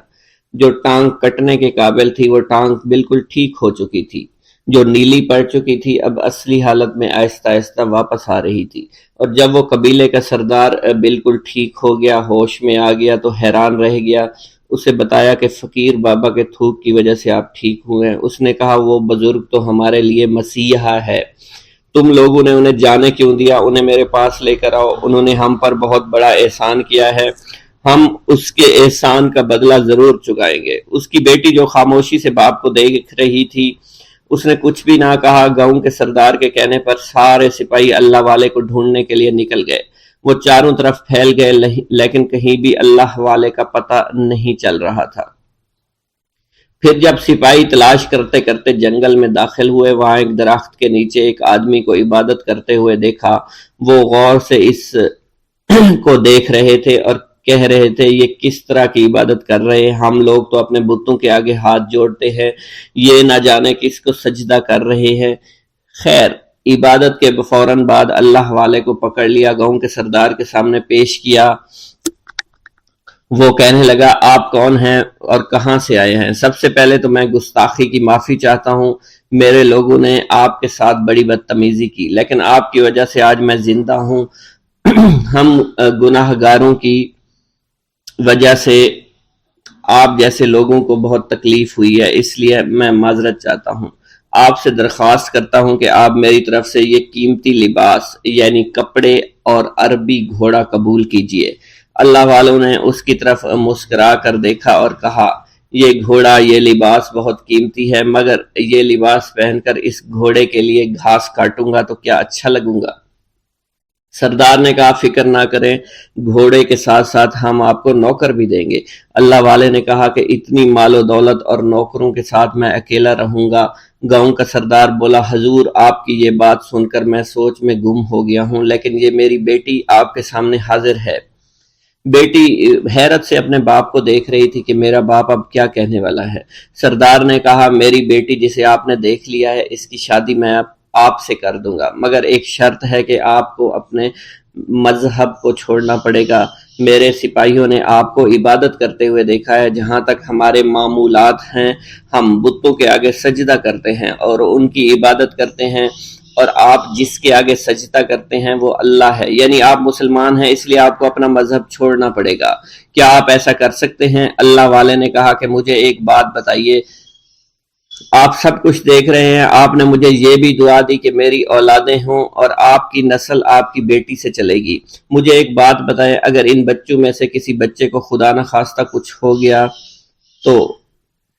جو ٹانگ کٹنے کے قابل تھی وہ ٹانگ بالکل ٹھیک ہو چکی تھی، جو نیلی پڑ چکی تھی اب اصلی حالت میں آہستہ آہستہ واپس آ رہی تھی۔ اور جب وہ قبیلے کا سردار بالکل ٹھیک ہو گیا، ہوش میں آ گیا، تو حیران رہ گیا۔ اسے بتایا کہ فقیر بابا کے تھوک کی وجہ سے آپ ٹھیک ہوئے ہیں۔ اس نے کہا وہ بزرگ تو ہمارے لیے مسیحا ہے، تم لوگوں نے انہیں جانے کیوں دیا؟ انہیں میرے پاس لے کر آؤ، انہوں نے ہم پر بہت بڑا احسان کیا ہے، ہم اس کے احسان کا بدلہ ضرور چکائیں گے۔ اس کی بیٹی جو خاموشی سے باپ کو دیکھ رہی تھی، اس نے کچھ بھی نہ کہا۔ گاؤں کے سردار کے کہنے پر سارے سپاہی اللہ والے کو ڈھونڈنے کے لیے نکل گئے۔ وہ چاروں طرف پھیل گئے، لیکن کہیں بھی اللہ والے کا پتہ نہیں چل رہا تھا۔ پھر جب سپاہی تلاش کرتے کرتے جنگل میں داخل ہوئے، وہاں ایک درخت کے نیچے ایک آدمی کو عبادت کرتے ہوئے دیکھا۔ وہ غور سے اس کو دیکھ رہے تھے اور کہہ رہے تھے یہ کس طرح کی عبادت کر رہے ہیں؟ ہم لوگ تو اپنے بتوں کے آگے ہاتھ جوڑتے ہیں، یہ نہ جانے کس کو سجدہ کر رہے ہیں۔ خیر، عبادت کے فوراً بعد اللہ والے کو پکڑ لیا، گاؤں کے سردار کے سامنے پیش کیا۔ وہ کہنے لگا آپ کون ہیں اور کہاں سے آئے ہیں؟ سب سے پہلے تو میں گستاخی کی معافی چاہتا ہوں، میرے لوگوں نے آپ کے ساتھ بڑی بدتمیزی کی، لیکن آپ کی وجہ سے آج میں زندہ ہوں۔ ہم گناہ گاروں کی وجہ سے آپ جیسے لوگوں کو بہت تکلیف ہوئی ہے، اس لیے میں معذرت چاہتا ہوں۔ آپ سے درخواست کرتا ہوں کہ آپ میری طرف سے یہ قیمتی لباس یعنی کپڑے اور عربی گھوڑا قبول کیجئے۔ اللہ والوں نے اس کی طرف مسکرا کر دیکھا اور کہا یہ گھوڑا، یہ لباس بہت قیمتی ہے، مگر یہ لباس پہن کر اس گھوڑے کے لیے گھاس کاٹوں گا تو کیا اچھا لگوں گا؟ سردار نے کہا فکر نہ کریں، گھوڑے کے ساتھ ساتھ ہم آپ کو نوکر بھی دیں گے۔ اللہ والے نے کہا کہ اتنی مال و دولت اور نوکروں کے ساتھ میں اکیلا رہوں گا؟ گاؤں کا سردار بولا حضور آپ کی یہ بات سن کر میں سوچ میں گم ہو گیا ہوں، لیکن یہ میری بیٹی آپ کے سامنے حاضر ہے۔ بیٹی حیرت سے اپنے باپ کو دیکھ رہی تھی کہ میرا باپ اب کیا کہنے والا ہے۔ سردار نے کہا میری بیٹی جسے آپ نے دیکھ لیا ہے، اس کی شادی میں آپ سے کر دوں گا، مگر ایک شرط ہے کہ آپ کو اپنے مذہب کو چھوڑنا پڑے گا۔ میرے سپاہیوں نے آپ کو عبادت کرتے ہوئے دیکھا ہے، جہاں تک ہمارے معمولات ہیں ہم بتوں کے آگے سجدہ کرتے ہیں اور ان کی عبادت کرتے ہیں، اور آپ جس کے آگے سجدہ کرتے ہیں وہ اللہ ہے، یعنی آپ مسلمان ہیں، اس لیے آپ کو اپنا مذہب چھوڑنا پڑے گا۔ کیا آپ ایسا کر سکتے ہیں؟ اللہ والے نے کہا کہ مجھے ایک بات بتائیے، آپ سب کچھ دیکھ رہے ہیں، آپ نے مجھے یہ بھی دعا دی کہ میری اولادیں ہوں اور آپ کی نسل آپ کی بیٹی سے چلے گی۔ مجھے ایک بات بتائیں، اگر ان بچوں میں سے کسی بچے کو خدا نہ خواستہ کچھ ہو گیا تو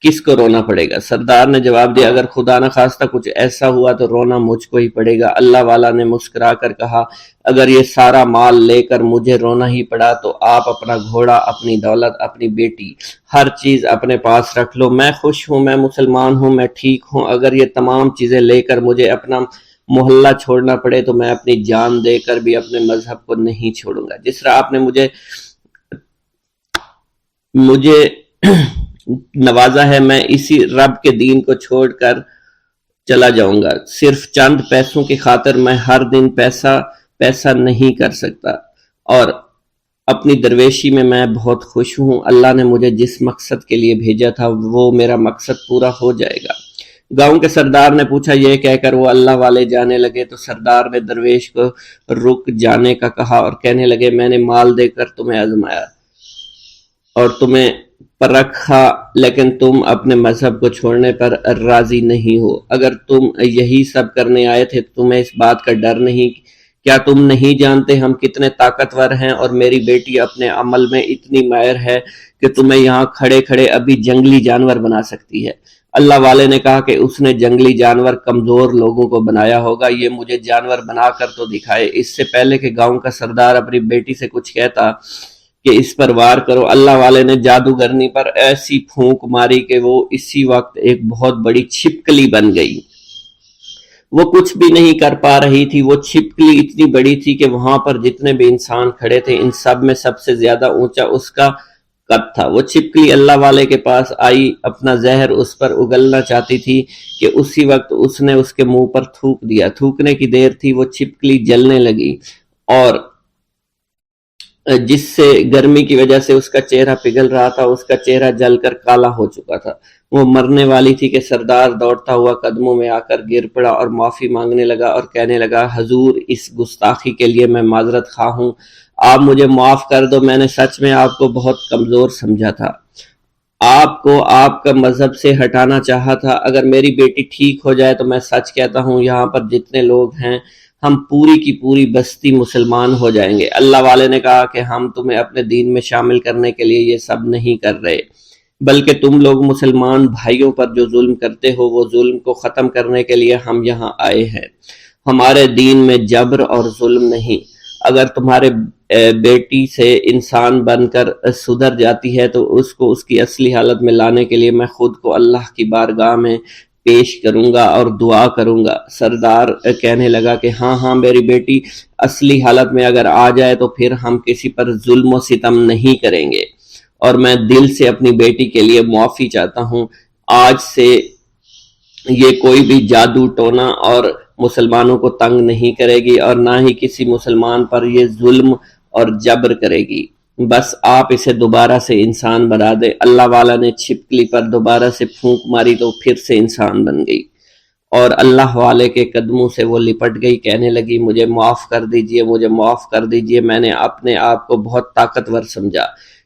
کس کو رونا پڑے گا؟ سردار نے جواب دیا اگر خدا نہ خواستہ کچھ ایسا ہوا تو رونا مجھ کو ہی پڑے گا۔ اللہ والا نے مسکرا کر کہا اگر یہ سارا مال لے کر مجھے رونا ہی پڑا تو آپ اپنا گھوڑا، اپنی دولت، اپنی بیٹی، ہر چیز اپنے پاس رکھ لو۔ میں خوش ہوں، میں مسلمان ہوں، میں ٹھیک ہوں۔ اگر یہ تمام چیزیں لے کر مجھے اپنا محلہ چھوڑنا پڑے تو میں اپنی جان دے کر بھی اپنے مذہب کو نہیں چھوڑوں گا۔ جس طرح آپ نے مجھے نوازا ہے، میں اسی رب کے دین کو چھوڑ کر چلا جاؤں گا۔ صرف چند پیسوں کی خاطر میں ہر دن پیسہ نہیں کر سکتا، اور اپنی درویشی میں بہت خوش ہوں۔ اللہ نے مجھے جس مقصد کے لیے بھیجا تھا وہ میرا مقصد پورا ہو جائے گا۔ گاؤں کے سردار نے پوچھا، یہ کہہ کر وہ اللہ والے جانے لگے تو سردار نے درویش کو رک جانے کا کہا اور کہنے لگے میں نے مال دے کر تمہیں آزمایا، اور تمہیں پرکھا، لیکن تم اپنے مذہب کو چھوڑنے پر راضی نہیں ہو۔ اگر تم یہی سب کرنے آئے تھے تو تمہیں اس بات کا ڈر نہیں؟ کیا تم نہیں جانتے ہم کتنے طاقتور ہیں، اور میری بیٹی اپنے عمل میں اتنی ماہر ہے کہ تمہیں یہاں کھڑے کھڑے ابھی جنگلی جانور بنا سکتی ہے۔ اللہ والے نے کہا کہ اس نے جنگلی جانور کمزور لوگوں کو بنایا ہوگا، یہ مجھے جانور بنا کر تو دکھائے۔ اس سے پہلے کہ گاؤں کا سردار اپنی بیٹی سے کچھ کہتا کہ اس پر وار کرو، اللہ والے نے جادوگرنی پر ایسی پھونک ماری کہ وہ اسی وقت ایک بہت بڑی چھپکلی بن گئی۔ وہ کچھ بھی نہیں کر پا رہی تھی، وہ چھپکلی اتنی بڑی تھی کہ وہاں پر جتنے بھی انسان کھڑے تھے ان سب میں سب سے زیادہ اونچا اس کا قد تھا۔ وہ چھپکلی اللہ والے کے پاس آئی، اپنا زہر اس پر اگلنا چاہتی تھی کہ اسی وقت اس نے اس کے منہ پر تھوک دیا۔ تھوکنے کی دیر تھی، وہ چھپکلی جلنے لگی، اور جس سے گرمی کی وجہ سے اس کا چہرہ پگھل رہا تھا، اس کا چہرہ جل کر کالا ہو چکا تھا۔ وہ مرنے والی تھی کہ سردار دوڑتا ہوا قدموں میں آ کر گر پڑا اور معافی مانگنے لگا اور کہنے لگا، حضور، اس گستاخی کے لیے میں معذرت خواہ ہوں، آپ مجھے معاف کر دو، میں نے سچ میں آپ کو بہت کمزور سمجھا تھا، آپ کو آپ کا مذہب سے ہٹانا چاہا تھا۔ اگر میری بیٹی ٹھیک ہو جائے تو میں سچ کہتا ہوں یہاں پر جتنے لوگ ہیں ہم پوری کی پوری بستی مسلمان ہو جائیں گے۔ اللہ والے نے کہا کہ ہم تمہیں اپنے دین میں شامل کرنے کے لیے یہ سب نہیں کر رہے، بلکہ تم لوگ مسلمان بھائیوں پر جو ظلم کرتے ہو وہ ظلم کو ختم کرنے کے لیے ہم یہاں آئے ہیں۔ ہمارے دین میں جبر اور ظلم نہیں۔ اگر تمہارے بیٹی سے انسان بن کر سدھر جاتی ہے تو اس کو اس کی اصلی حالت میں لانے کے لیے میں خود کو اللہ کی بارگاہ میں پیش کروں گا اور دعا کروں گا۔ سردار کہنے لگا کہ ہاں میری بیٹی اصلی حالت میں اگر آ جائے تو پھر ہم کسی پر ظلم و ستم نہیں کریں گے، اور میں دل سے اپنی بیٹی کے لیے معافی چاہتا ہوں۔ آج سے یہ کوئی بھی جادو ٹونا اور مسلمانوں کو تنگ نہیں کرے گی، اور نہ ہی کسی مسلمان پر یہ ظلم اور جبر کرے گی۔ بس آپ اسے دوبارہ سے انسان بنا دے۔ اللہ والا نے چھپکلی پر دوبارہ سے پھونک ماری تو پھر سے انسان بن گئی، اور اللہ والے کے قدموں سے وہ لپٹ گئی، کہنے لگی، مجھے معاف کر دیجئے، مجھے معاف کر دیجئے، میں نے اپنے آپ کو بہت طاقتور سمجھا۔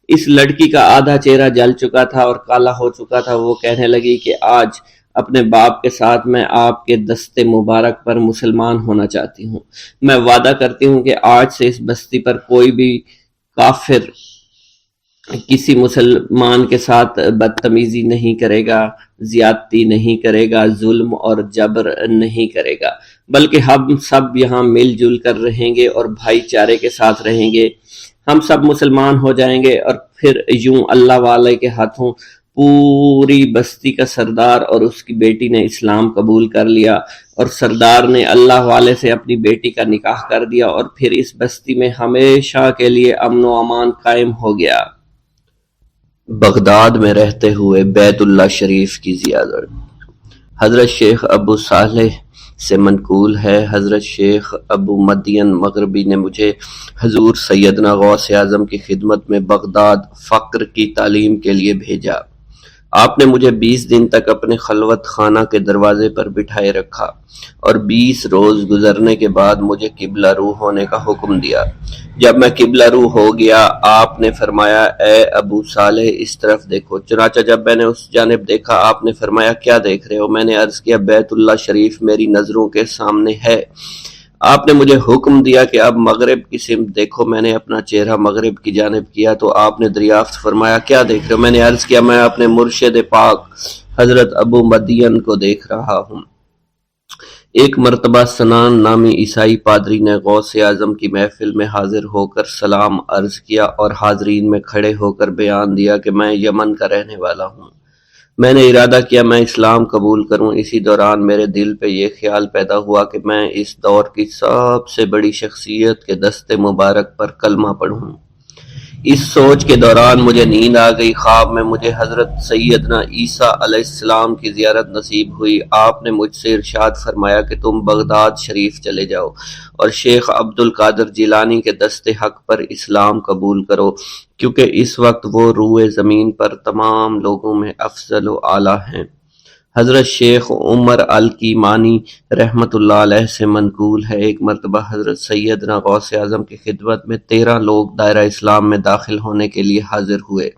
اس لڑکی کا آدھا چہرہ جل چکا تھا اور کالا ہو چکا تھا۔ وہ کہنے لگی کہ آج اپنے باپ کے ساتھ میں آپ کے دست مبارک پر مسلمان ہونا چاہتی ہوں۔ میں وعدہ کرتی ہوں کہ آج سے اس بستی پر کوئی بھی کافر کسی مسلمان کے ساتھ بدتمیزی نہیں کرے گا، زیادتی نہیں کرے گا، ظلم اور جبر نہیں کرے گا، بلکہ ہم سب یہاں مل جل کر رہیں گے اور بھائی چارے کے ساتھ رہیں گے۔ ہم سب مسلمان ہو جائیں گے، اور پھر یوں اللہ والے کے ہاتھوں پوری بستی کا سردار اور اس کی بیٹی نے اسلام قبول کر لیا، اور سردار نے اللہ والے سے اپنی بیٹی کا نکاح کر دیا، اور پھر اس بستی میں ہمیشہ کے لیے امن و امان قائم ہو گیا۔ بغداد میں رہتے ہوئے بیت اللہ شریف کی زیارت۔ حضرت شیخ ابو صالح سے منقول ہے، حضرت شیخ ابو مدین مغربی نے مجھے حضور سیدنا غوث اعظم کی خدمت میں بغداد فقر کی تعلیم کے لیے بھیجا۔ آپ نے مجھے 20 دن تک اپنے خلوت خانہ کے دروازے پر بٹھائے رکھا، اور 20 روز گزرنے کے بعد مجھے قبلہ رو ہونے کا حکم دیا۔ جب میں قبلہ رو ہو گیا، آپ نے فرمایا، اے ابو صالح، اس طرف دیکھو۔ چنانچہ جب میں نے اس جانب دیکھا، آپ نے فرمایا، کیا دیکھ رہے ہو؟ میں نے عرض کیا، بیت اللہ شریف میری نظروں کے سامنے ہے۔ آپ نے مجھے حکم دیا کہ اب مغرب کی سمت دیکھو۔ میں نے اپنا چہرہ مغرب کی جانب کیا تو آپ نے دریافت فرمایا، کیا دیکھ رہے ہو؟ میں نے عرض کیا، میں اپنے مرشد پاک حضرت ابو مدین کو دیکھ رہا ہوں۔ ایک مرتبہ سنان نامی عیسائی پادری نے غوث اعظم کی محفل میں حاضر ہو کر سلام عرض کیا اور حاضرین میں کھڑے ہو کر بیان دیا کہ میں یمن کا رہنے والا ہوں۔ میں نے ارادہ کیا میں اسلام قبول کروں۔ اسی دوران میرے دل پہ یہ خیال پیدا ہوا کہ میں اس دور کی سب سے بڑی شخصیت کے دست مبارک پر کلمہ پڑھوں۔ اس سوچ کے دوران مجھے نیند آ گئی۔ خواب میں مجھے حضرت سیدنا عیسیٰ علیہ السلام کی زیارت نصیب ہوئی۔ آپ نے مجھ سے ارشاد فرمایا کہ تم بغداد شریف چلے جاؤ اور شیخ عبد القادر جیلانی کے دست حق پر اسلام قبول کرو، کیونکہ اس وقت وہ روئے زمین پر تمام لوگوں میں افضل و اعلیٰ ہیں۔ حضرت شیخ عمر الکیمانی رحمۃ اللہ علیہ سے منقول ہے، ایک مرتبہ حضرت سیدنا غوث اعظم کی خدمت میں 13 لوگ دائرہ اسلام میں داخل ہونے کے لیے حاضر ہوئے۔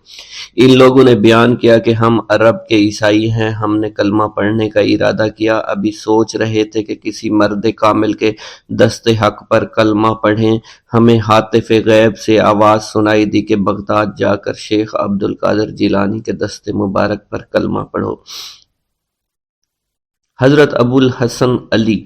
ان لوگوں نے بیان کیا کہ ہم عرب کے عیسائی ہیں، ہم نے کلمہ پڑھنے کا ارادہ کیا، ابھی سوچ رہے تھے کہ کسی مرد کامل کے دست حق پر کلمہ پڑھیں، ہمیں ہاتف غیب سے آواز سنائی دی کہ بغداد جا کر شیخ عبد القادر جیلانی کے دست مبارک پر کلمہ پڑھو۔ حضرت ابو الحسن علی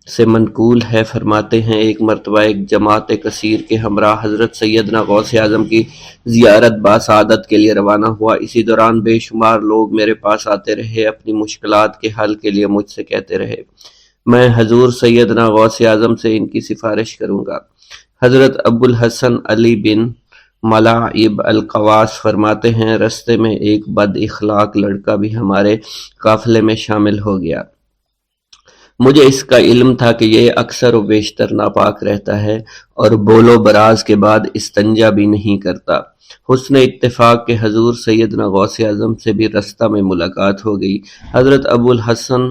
سے منقول ہے، فرماتے ہیں ایک مرتبہ ایک جماعت کثیر کے ہمراہ حضرت سیدنا غوث اعظم کی زیارت باسعادت کے لیے روانہ ہوا۔ اسی دوران بے شمار لوگ میرے پاس آتے رہے، اپنی مشکلات کے حل کے لیے مجھ سے کہتے رہے میں حضور سیدنا غوث اعظم سے ان کی سفارش کروں گا۔ حضرت ابو الحسن علی بن ملاعب القواس فرماتے ہیں رستے میں ایک بد اخلاق لڑکا بھی ہمارے قافلے میں شامل ہو گیا۔ مجھے اس کا علم تھا کہ یہ اکثر و بیشتر ناپاک رہتا ہے اور بول و براز کے بعد استنجا بھی نہیں کرتا۔ حسن اتفاق کے حضور سیدنا غوث اعظم سے بھی رستہ میں ملاقات ہو گئی۔ حضرت ابو الحسن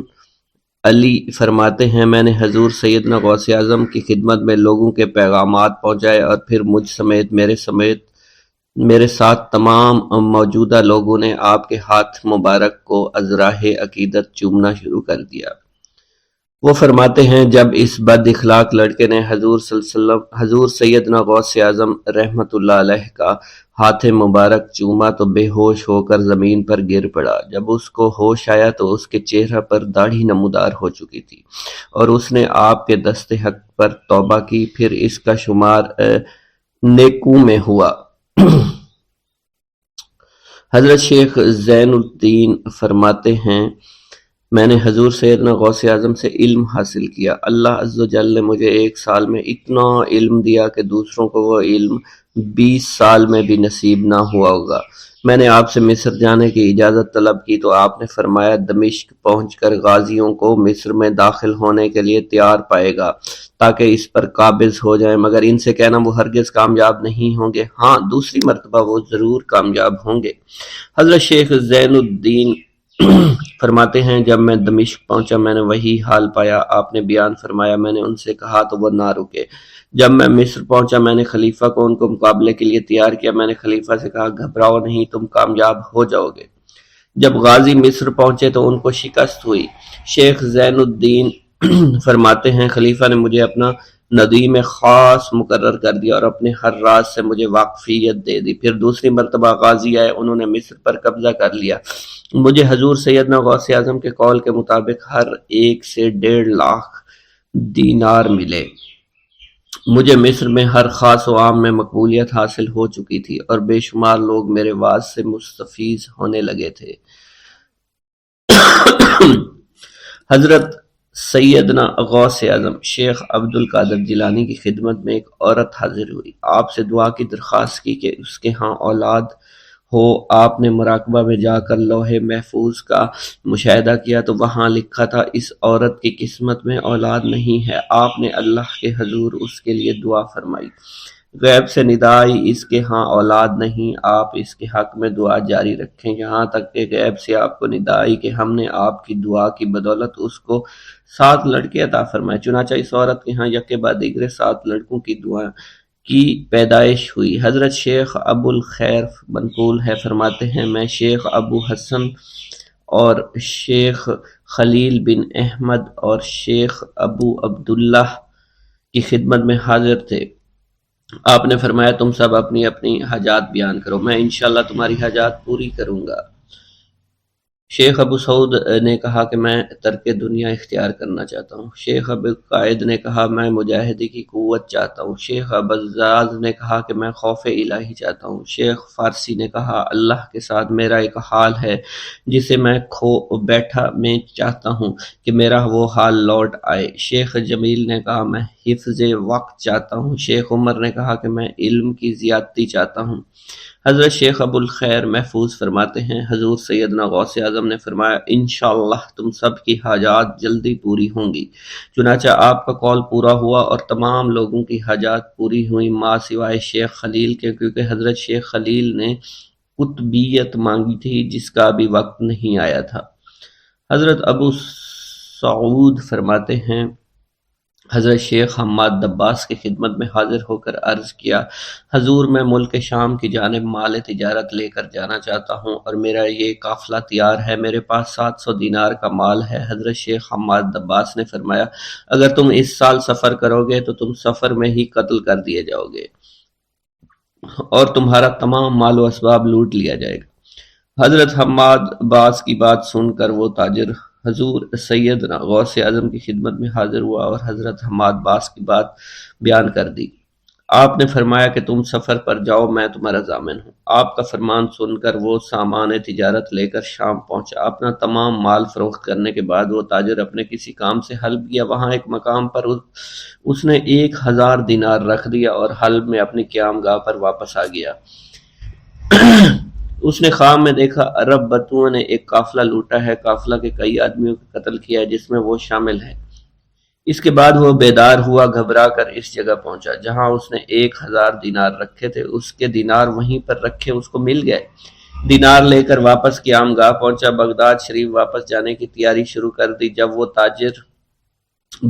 علی فرماتے ہیں میں نے حضور سیدنا غوث اعظم کی خدمت میں لوگوں کے پیغامات پہنچائے اور پھر مجھ سمیت میرے ساتھ تمام موجودہ لوگوں نے آپ کے ہاتھ مبارک کو ازراہ عقیدت چومنا شروع کر دیا۔ وہ فرماتے ہیں جب اس بد اخلاق لڑکے نے حضور صلی اللہ علیہ وسلم حضور سیدنا غوث اعظم رحمۃ اللہ علیہ کا ہاتھ مبارک چوما تو بے ہوش ہو کر زمین پر گر پڑا۔ جب اس کو ہوش آیا تو اس کے چہرہ پر داڑھی نمودار ہو چکی تھی اور اس نے آپ کے دست حق پر توبہ کی، پھر اس کا شمار نیکوں میں ہوا۔ حضرت شیخ زین الدین فرماتے ہیں میں نے حضور سیدنا غوث اعظم سے علم حاصل کیا۔ اللہ عز و جل نے مجھے 1 سال میں اتنا علم دیا کہ دوسروں کو وہ علم 20 سال میں بھی نصیب نہ ہوا ہوگا۔ میں نے آپ سے مصر جانے کی اجازت طلب کی تو آپ نے فرمایا دمشق پہنچ کر غازیوں کو مصر میں داخل ہونے کے لیے تیار پائے گا تاکہ اس پر قابض ہو جائیں، مگر ان سے کہنا وہ ہرگز کامیاب نہیں ہوں گے، ہاں دوسری مرتبہ وہ ضرور کامیاب ہوں گے۔ حضرت شیخ زین الدین فرماتے ہیں جب میں دمشق پہنچا میں نے وہی حال پایا، آپ نے بیان فرمایا میں نے ان سے کہا تو وہ نہ رکے۔ جب میں مصر پہنچا میں نے خلیفہ کو ان کو مقابلے کے لیے تیار کیا، میں نے خلیفہ سے کہا گھبراؤ نہیں، تم کامیاب ہو جاؤ گے۔ جب غازی مصر پہنچے تو ان کو شکست ہوئی۔ شیخ زین الدین فرماتے ہیں خلیفہ نے مجھے اپنا ندیم خاص مقرر کر دیا اور اپنے ہر راز سے مجھے واقفیت دے دی۔ پھر دوسری مرتبہ غازی آئے، انہوں نے مصر پر قبضہ کر لیا۔ مجھے حضور سیدنا غوث اعظم کے قول کے مطابق ہر ایک سے 1.5 لاکھ دینار ملے۔ مجھے مصر میں ہر خاص و عام میں مقبولیت حاصل ہو چکی تھی اور بے شمار لوگ میرے واعظ سے مستفیض ہونے لگے تھے۔ حضرت سیدنا غوث اعظم شیخ عبد القادر جیلانی کی خدمت میں ایک عورت حاضر ہوئی، آپ سے دعا کی درخواست کی کہ اس کے ہاں اولاد ہو۔ آپ نے مراقبہ میں جا کر لوح محفوظ کا مشاہدہ کیا تو وہاں لکھا تھا اس عورت کی قسمت میں اولاد نہیں ہے۔ آپ نے اللہ کے حضور اس کے لیے دعا فرمائی، غیب سے ندا آئی اس کے ہاں اولاد نہیں، آپ اس کے حق میں دعا جاری رکھیں، یہاں تک کہ غیب سے آپ کو ندا آئی کہ ہم نے آپ کی دعا کی بدولت اس کو 7 لڑکے عطا فرمائے۔ چنانچہ اس عورت کے ہاں یکے بعد دیگرے 7 لڑکوں کی دعا کی پیدائش ہوئی۔ حضرت شیخ ابو الخیر منقول ہے، فرماتے ہیں میں شیخ ابو حسن اور شیخ خلیل بن احمد اور شیخ ابو عبداللہ کی خدمت میں حاضر تھے۔ آپ نے فرمایا تم سب اپنی اپنی حاجات بیان کرو، میں انشاءاللہ تمہاری حاجات پوری کروں گا۔ شیخ ابو سعود نے کہا کہ میں ترک دنیا اختیار کرنا چاہتا ہوں۔ شیخ ابو قائد نے کہا میں مجاہدی کی قوت چاہتا ہوں۔ شیخ ابوالزاز نے کہا کہ میں خوف الہی چاہتا ہوں۔ شیخ فارسی نے کہا اللہ کے ساتھ میرا ایک حال ہے جسے میں کھو بیٹھا میں چاہتا ہوں کہ میرا وہ حال لوٹ آئے۔ شیخ جمیل نے کہا میں حفظ وقت چاہتا ہوں۔ شیخ عمر نے کہا کہ میں علم کی زیادتی چاہتا ہوں۔ حضرت شیخ ابو الخیر محفوظ فرماتے ہیں حضور سیدنا غوث اعظم نے فرمایا انشاءاللہ تم سب کی حاجات جلدی پوری ہوں گی۔ چنانچہ آپ کا قول پورا ہوا اور تمام لوگوں کی حاجات پوری ہوئی ماں سوائے شیخ خلیل کے، کیونکہ حضرت شیخ خلیل نے قطبیت مانگی تھی جس کا ابھی وقت نہیں آیا تھا۔ حضرت ابو سعود فرماتے ہیں حضرت شیخ حماد دباس کی خدمت میں حاضر ہو کر عرض کیا، حضور میں ملک شام کی جانب مال تجارت لے کر جانا چاہتا ہوں اور میرا یہ قافلہ تیار ہے، میرے پاس 700 دینار کا مال ہے۔ حضرت شیخ حماد دباس نے فرمایا، اگر تم اس سال سفر کرو گے تو تم سفر میں ہی قتل کر دیے جاؤ گے اور تمہارا تمام مال و اسباب لوٹ لیا جائے گا۔ حضرت حماد عباس کی بات سن کر وہ تاجر حضور سیدنا غوث اعظم کی خدمت میں حاضر ہوا اور حضرت حماد عباس کی بات بیان کر دی۔ آپ نے فرمایا کہ تم سفر پر جاؤ، میں تمہارا ضامن ہوں۔ آپ کا فرمان سن کر وہ سامان تجارت لے کر شام پہنچا۔ اپنا تمام مال فروخت کرنے کے بعد وہ تاجر اپنے کسی کام سے حلب گیا۔ وہاں ایک مقام پر اس نے 1000 دینار رکھ دیا اور حلب میں اپنی قیام گاہ پر واپس آ گیا۔ اس نے خواب میں دیکھا عرب بتوؤں نے ایک قافلہ لوٹا ہے، قافلہ کے کئی آدمیوں کو قتل کیا ہے جس میں وہ شامل ہے۔ اس کے بعد وہ بیدار ہوا، گھبرا کر اس جگہ پہنچا جہاں اس نے 1000 دینار رکھے تھے۔ اس کے دینار وہیں پر رکھے اس کو مل گئے۔ دینار لے کر واپس قیام گاہ پہنچا، بغداد شریف واپس جانے کی تیاری شروع کر دی۔ جب وہ تاجر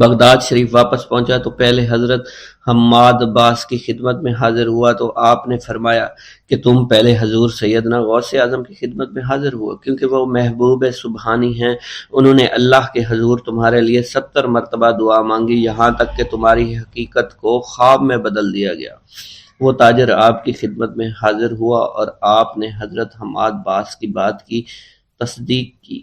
بغداد شریف واپس پہنچا تو پہلے حضرت حماد عباس کی خدمت میں حاضر ہوا تو آپ نے فرمایا کہ تم پہلے حضور سیدنا غوث اعظم کی خدمت میں حاضر ہوا، کیونکہ وہ محبوب سبحانی ہیں۔ انہوں نے اللہ کے حضور تمہارے لیے 70 مرتبہ دعا مانگی، یہاں تک کہ تمہاری حقیقت کو خواب میں بدل دیا گیا۔ وہ تاجر آپ کی خدمت میں حاضر ہوا اور آپ نے حضرت حماد عباس کی بات کی تصدیق کی۔